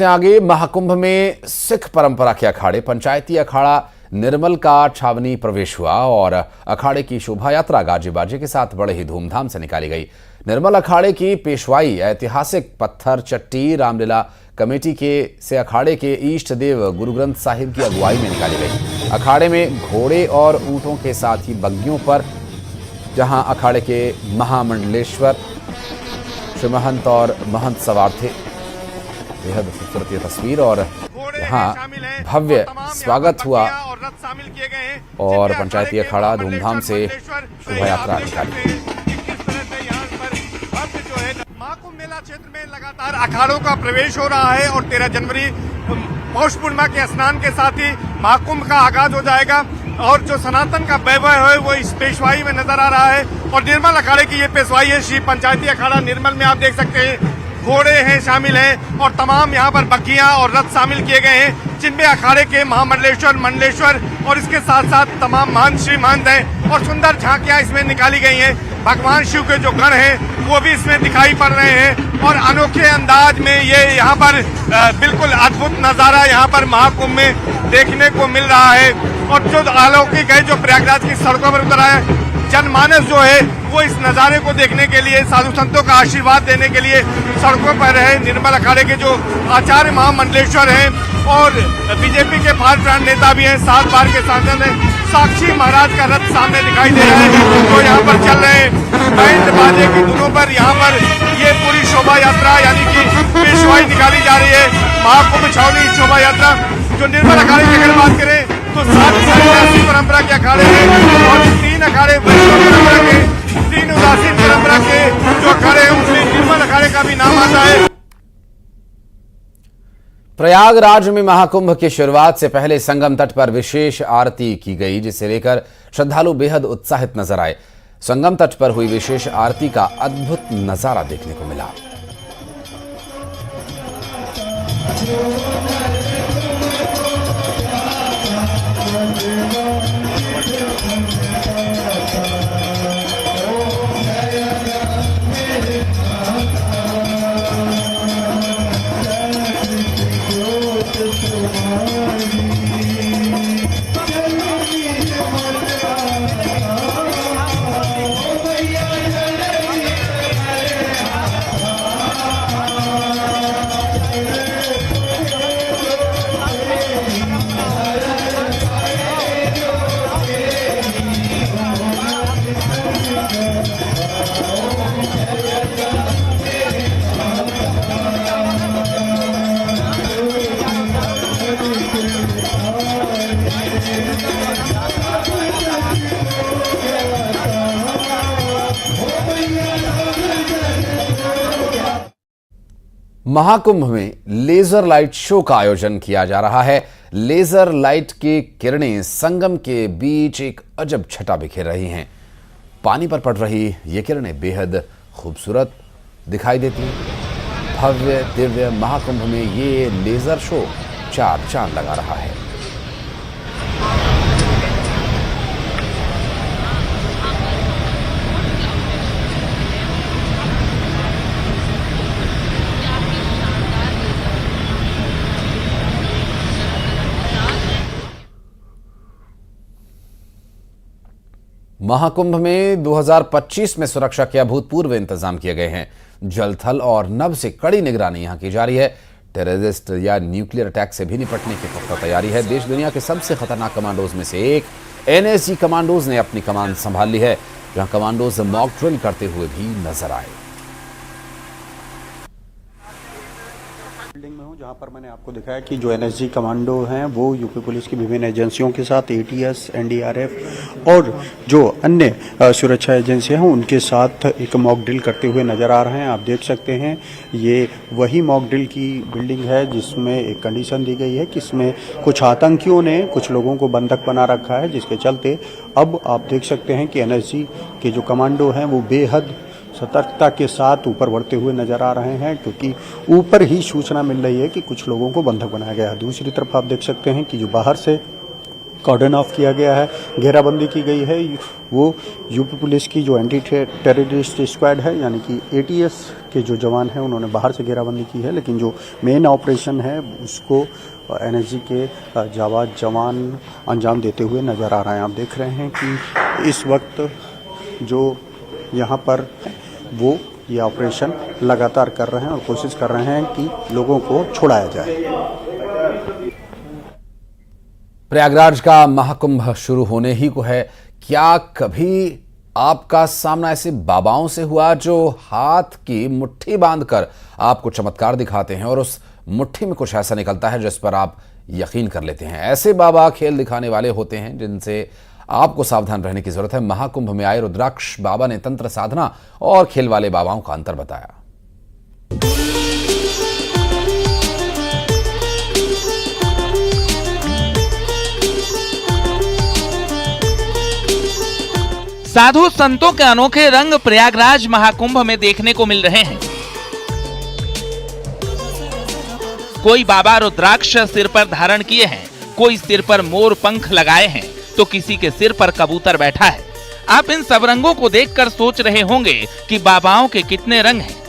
आगे महाकुंभ में सिख परंपरा के अखाड़े पंचायती अखाड़ा निर्मल का छावनी प्रवेश हुआ और अखाड़े की शोभा यात्रा गाजे बाजे के साथ बड़े ही धूमधाम से निकाली गई। निर्मल अखाड़े की पेशवाई ऐतिहासिक पत्थर चट्टी रामलीला कमेटी के से अखाड़े के ईष्ट देव गुरु ग्रंथ साहिब की अगुवाई में निकाली गई। अखाड़े में घोड़े और ऊंटों के साथ ही बग्गियों पर जहां अखाड़े के महामंडलेश्वर श्री महंत और महंत सवार थे। बेहद खूबसूरत ये तस्वीर और यहाँ भव्य स्वागत हुआ और पंचायती अखाड़ा धूमधाम से शोभा यात्रा निकाली। महाकुंभ मेला क्षेत्र में लगातार अखाड़ों का प्रवेश हो रहा है और 13 जनवरी पौष पूर्णिमा के स्नान के साथ ही महाकुंभ का आगाज हो जाएगा और जो सनातन का वैभव है वो इस पेशवाई में नजर आ रहा है। और निर्मल अखाड़े की ये पेशवाई है श्री पंचायती अखाड़ा निर्मल में। आप देख सकते हैं घोड़े हैं शामिल हैं और तमाम यहाँ पर बग्गियां और रथ शामिल किए गए हैं, जिनमें अखाड़े के महामंडलेश्वर मंडलेश्वर और इसके साथ साथ तमाम महंत श्री महंत हैं और सुंदर झांकियां इसमें निकाली गई हैं। भगवान शिव के जो गण हैं वो भी इसमें दिखाई पड़ रहे हैं और अनोखे अंदाज में ये यहाँ पर बिल्कुल अद्भुत नजारा यहाँ पर महाकुंभ में देखने को मिल रहा है। और जो अलौकिक है जो प्रयागराज की सड़कों पर उतर है, जनमानस जो है वो इस नज़ारे को देखने के लिए साधु संतों का आशीर्वाद देने के लिए सड़कों पर है। निर्मल अखाड़े के जो आचार्य महामंडलेश्वर हैं और बीजेपी के फार ब्रांड नेता भी हैं, 7 बार के सांसद हैं, साक्षी महाराज का रथ सामने दिखाई दे रहा है तो यहाँ पर चल रहे हैं बैंड बाजे की धुनों पर। यहाँ पर ये पूरी शोभा यात्रा यानी कि पेशवाई निकाली जा रही है। महाकुंभ छावनी शोभा यात्रा जो निर्मल अखाड़े की अगर बात करें तो 7 परंपरा के अखाड़े हैं और 3 अखाड़े वैष्णव परंपरा के, 3 उदासीन परंपरा के जो अखाड़े हैं उसमें निर्मल अखाड़े का भी नाम आता है। प्रयागराज में महाकुंभ की शुरुआत से पहले संगम तट पर विशेष आरती की गई, जिसे लेकर श्रद्धालु बेहद उत्साहित नजर आए। संगम तट पर हुई विशेष आरती का अद्भुत नजारा देखने को मिला। महाकुंभ में लेजर लाइट शो का आयोजन किया जा रहा है। लेजर लाइट की किरणें संगम के बीच एक अजब छटा बिखेर रही हैं। पानी पर पड़ रही ये किरणें बेहद खूबसूरत दिखाई देती हैं। भव्य दिव्य महाकुंभ में ये लेजर शो 4 चांद लगा रहा है। महाकुंभ में 2025 में सुरक्षा के अभूतपूर्व इंतजाम किए गए हैं। जल थल और नभ से कड़ी निगरानी यहां की जा रही है। टेररिस्ट या न्यूक्लियर अटैक से भी निपटने की पुख्ता तैयारी है। देश दुनिया के सबसे खतरनाक कमांडोज में से एक एनएसजी कमांडोज ने अपनी कमान संभाल ली है, जहां कमांडोज मॉक ड्रिल करते हुए भी नजर आए। बिल्डिंग में हूं जहां पर मैंने आपको दिखाया कि जो एनएसजी कमांडो हैं वो यूपी पुलिस की विभिन्न एजेंसियों के साथ एटीएस, एनडीआरएफ और जो अन्य सुरक्षा एजेंसियां हैं उनके साथ एक मॉक ड्रिल करते हुए नजर आ रहे हैं। आप देख सकते हैं ये वही मॉक ड्रिल की बिल्डिंग है जिसमें एक कंडीशन दी गई है कि इसमें कुछ आतंकियों ने कुछ लोगों को बंधक बना रखा है, जिसके चलते अब आप देख सकते हैं कि एनएसजी के जो कमांडो हैं वो बेहद सतर्कता के साथ ऊपर बढ़ते हुए नजर आ रहे हैं, क्योंकि ऊपर ही सूचना मिल रही है कि कुछ लोगों को बंधक बनाया गया है। दूसरी तरफ आप देख सकते हैं कि जो बाहर से कॉर्डन ऑफ किया गया है, घेराबंदी की गई है। वो यूपी पुलिस की जो एंटी टेररिस्ट स्क्वाड है यानी कि एटीएस के जो जवान हैं उन्होंने बाहर से घेराबंदी की है, लेकिन जो मेन ऑपरेशन है उसको एनएसजी के जाबाज जवान अंजाम देते हुए नज़र आ रहे हैं। आप देख रहे हैं कि इस वक्त जो यहाँ पर वो ये ऑपरेशन लगातार कर रहे हैं और कोशिश कर रहे हैं कि लोगों को छुड़ाया जाए। प्रयागराज का महाकुंभ शुरू होने ही को है। क्या कभी आपका सामना ऐसे बाबाओं से हुआ जो हाथ की मुट्ठी बांधकर आपको चमत्कार दिखाते हैं और उस मुट्ठी में कुछ ऐसा निकलता है जिस पर आप यकीन कर लेते हैं? ऐसे बाबा खेल दिखाने वाले होते हैं जिनसे आपको सावधान रहने की जरूरत है। महाकुंभ में आए रुद्राक्ष बाबा ने तंत्र साधना और खेल वाले बाबाओं का अंतर बताया। साधु संतों के अनोखे रंग प्रयागराज महाकुंभ में देखने को मिल रहे हैं। कोई बाबा रुद्राक्ष सिर पर धारण किए हैं, कोई सिर पर मोर पंख लगाए हैं, तो किसी के सिर पर कबूतर बैठा है। आप इन सब रंगों को देखकर सोच रहे होंगे कि बाबाओं के कितने रंग हैं,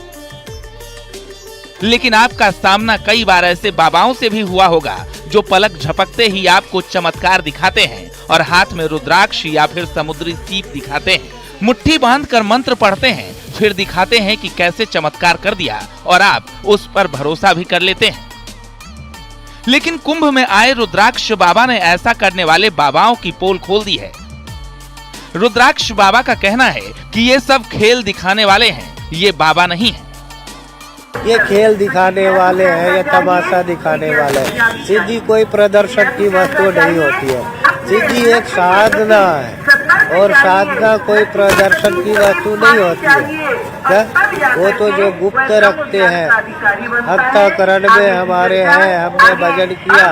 लेकिन आपका सामना कई बार ऐसे बाबाओं से भी हुआ होगा जो पलक झपकते ही आपको चमत्कार दिखाते हैं और हाथ में रुद्राक्ष या फिर समुद्री सीप दिखाते हैं, मुट्ठी बांधकर मंत्र पढ़ते हैं, फिर दिखाते हैं कि कैसे चमत्कार कर दिया और आप उस पर भरोसा भी कर लेते हैं। लेकिन कुंभ में आए रुद्राक्ष बाबा ने ऐसा करने वाले बाबाओं की पोल खोल दी है। रुद्राक्ष बाबा का कहना है कि ये सब खेल दिखाने वाले हैं, ये बाबा नहीं है। ये खेल दिखाने वाले हैं, ये तमाशा दिखाने वाले हैं। सिद्धि कोई प्रदर्शन की वस्तु नहीं होती है। सिद्धि एक साधना है और साधना कोई प्रदर्शन की वस्तु नहीं होती है। क्या? वो तो जो गुप्त रखते हैं, अंतःकरण में हमारे हैं, हमने भजन किया,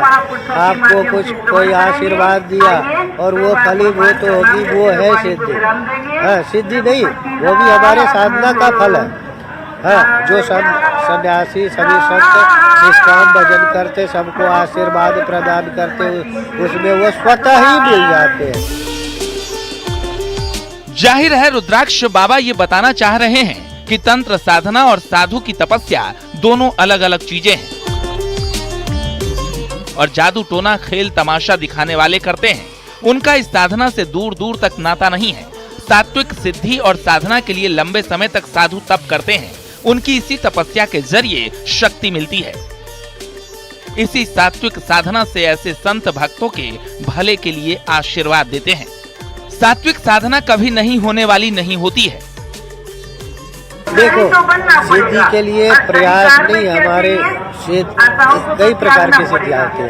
आपको कुछ कोई आशीर्वाद दिया और वो फलीभूत होगी, वो है सिद्धि। हाँ, सिद्धि नहीं, वो भी हमारे साधना का फल है। हाँ, जो सन्यासी सभी संत निष्काम भजन करते, सबको आशीर्वाद प्रदान करते, उसमें वो स्वतः ही मिल जाते हैं। जाहिर है रुद्राक्ष बाबा ये बताना चाह रहे हैं कि तंत्र साधना और साधु की तपस्या दोनों अलग अलग चीजें हैं और जादू टोना खेल तमाशा दिखाने वाले करते हैं, उनका इस साधना से दूर दूर तक नाता नहीं है। सात्विक सिद्धि और साधना के लिए लंबे समय तक साधु तप करते हैं, उनकी इसी तपस्या के जरिए शक्ति मिलती है। इसी सात्विक साधना से ऐसे संत भक्तों के भले के लिए आशीर्वाद देते हैं। सात्विक साधना कभी नहीं होने वाली नहीं होती है। देखो, सिद्धि के लिए प्रयास नहीं, हमारे कई प्रकार की सिद्धियां होती है।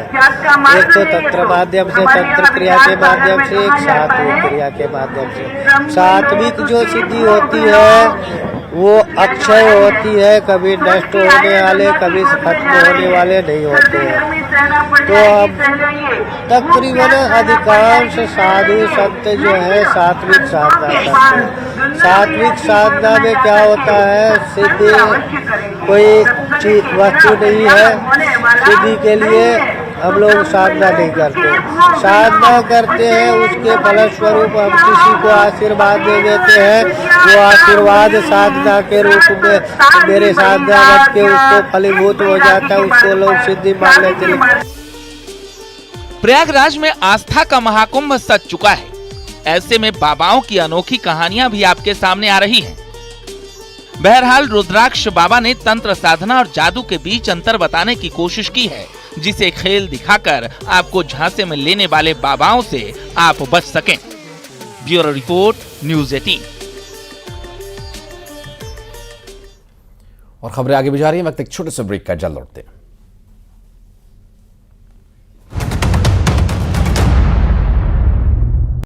एक तो तंत्र माध्यम से, तंत्र क्रिया के माध्यम से, एक सात्विक क्रिया के माध्यम से। सात्विक जो सिद्धि होती है वो अक्षय होती है, कभी नष्ट होने वाले, कभी खत्म होने वाले नहीं होते हैं। तो अब तकरीबन अधिकांश साधु संत जो है सात्विक साधना करते हैं। सात्विक साधना में क्या होता है, सिद्धि कोई चीज वस्तु नहीं है। सिद्धि के लिए हम लोग साधना नहीं करते, साधना करते हैं, उसके फलस्वरूप हम किसी को आशीर्वाद दे देते हैं। वो आशीर्वाद साधना के रूप में मेरे साधना बन के उसको फलीभूत हो जाता है, उसको लोग सिद्धि मान लेते हैं। प्रयागराज में आस्था का महाकुंभ सज चुका है। ऐसे में बाबाओं की अनोखी कहानियां भी आपके सामने आ रही हैं। बहरहाल रुद्राक्ष बाबा ने तंत्र साधना और जादू के बीच अंतर बताने की कोशिश की है, जिसे खेल दिखाकर आपको झांसे में लेने वाले बाबाओं से आप बच सकें। Bureau report, news 18। और खबरें आगे भी जा रही हैं, वक्त एक छोटे से ब्रेक का, जल्द लौटते हैं।